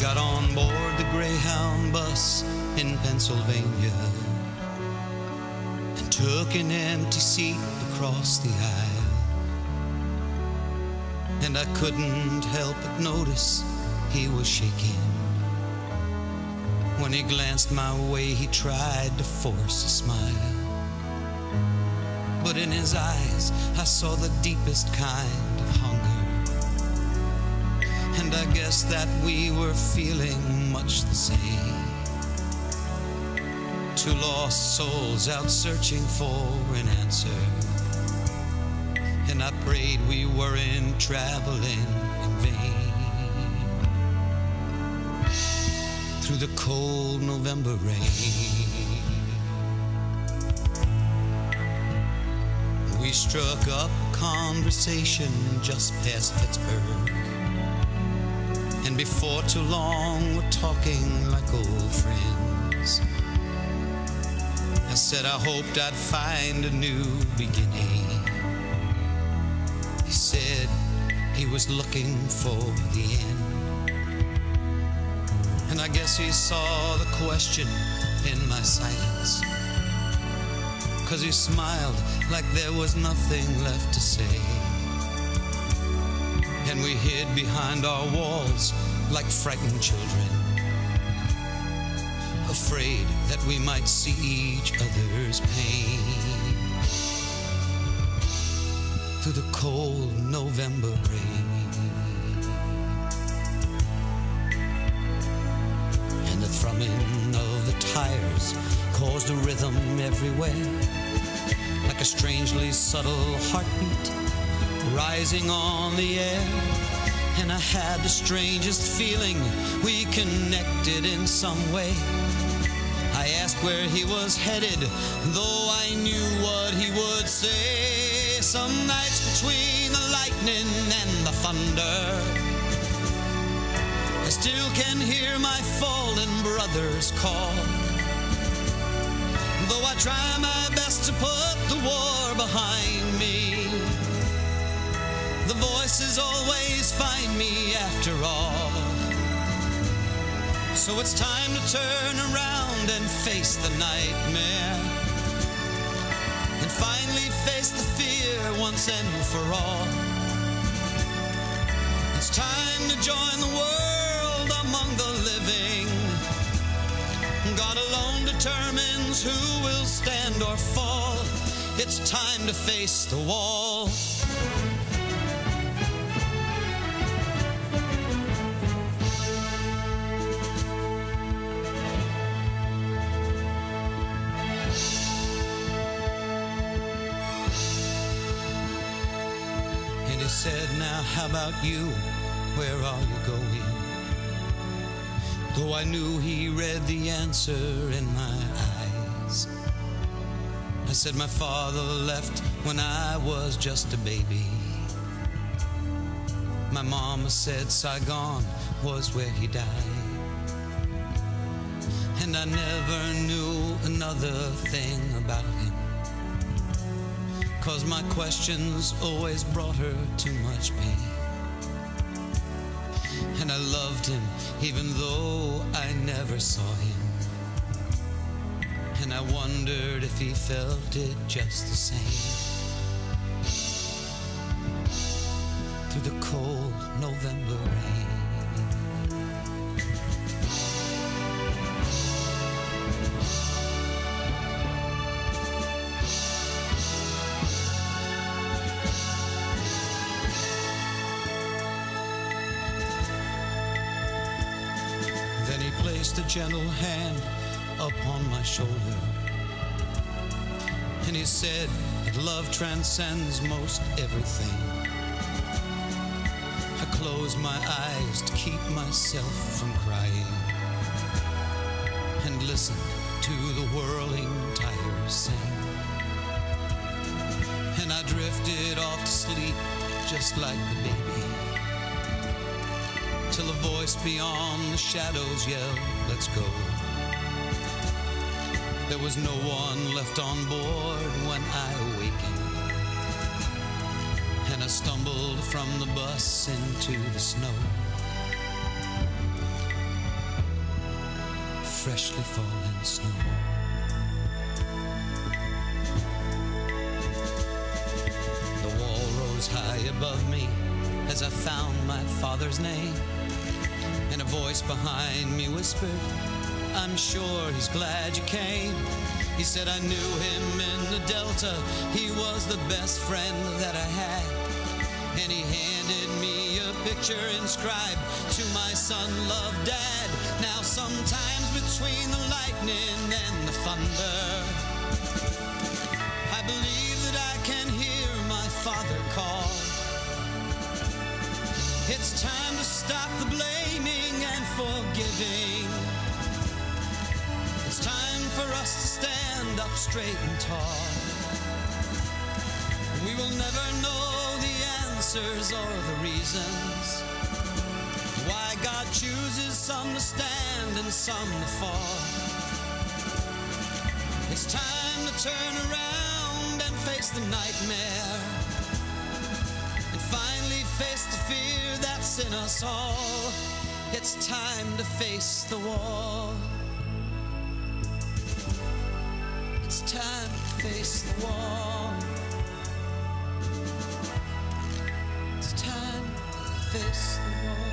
got on board the Greyhound bus in Pennsylvania and took an empty seat across the aisle. And I couldn't help but notice he was shaking. When he glanced my way, he tried to force a smile. But in his eyes, I saw the deepest kind of hunger. And I guess that we were feeling much the same. Two lost souls out searching for an answer. And I prayed we weren't traveling in vain. Through the cold November rain, we struck up a conversation just past Pittsburgh. And before too long, we're talking like old friends. I said I hoped I'd find a new beginning. He said he was looking for the end. And I guess he saw the question in my silence, 'cause he smiled like there was nothing left to say. And we hid behind our walls like frightened children, afraid that we might see each other's pain. Through the cold November rain, and the thrumming of the tires caused a rhythm everywhere, like a strangely subtle heartbeat rising on the air. And I had the strangest feeling we connected in some way. I asked where he was headed, though I knew what he would say. Some nights between the lightning and the thunder, I still can hear my fallen brother's call. Though I try my best to put the war behind me, the voices always find me after all. So it's time to turn around and face the nightmare, and finally face the fear once and for all. It's time to join the world among the living. God alone determines who will stand or fall. It's time to face the wall. He said, now how about you? Where are you going? Though I knew he read the answer in my eyes. I said my father left when I was just a baby. My mama said Saigon was where he died. And I never knew another thing about him, 'cause my questions always brought her too much pain. And I loved him even though I never saw him. And I wondered if he felt it just the same. Through the cold November rain, placed a gentle hand upon my shoulder, and he said that love transcends most everything. I closed my eyes to keep myself from crying, and listened to the whirling tires sing. And I drifted off to sleep just like a baby, till a voice beyond the shadows yelled, let's go. There was no one left on board when I awakened, and I stumbled from the bus into the snow. freshly fallen snow. The wall rose high above me as I found my father's name, and a voice behind me whispered, I'm sure he's glad you came. He said I knew him in the Delta, he was the best friend that I had, and he handed me a picture inscribed, to my son, love Dad. Now sometimes between the lightning and the thunder, I believe that I can hear my father call. It's time to stop the blaming and forgiving. It's time for us to stand up straight and tall. We will never know the answers or the reasons why God chooses some to stand and some to fall. It's time to turn around and face the nightmare, and finally face the fear that's in us all. It's time to face the wall. It's time to face the wall. It's time to face the wall.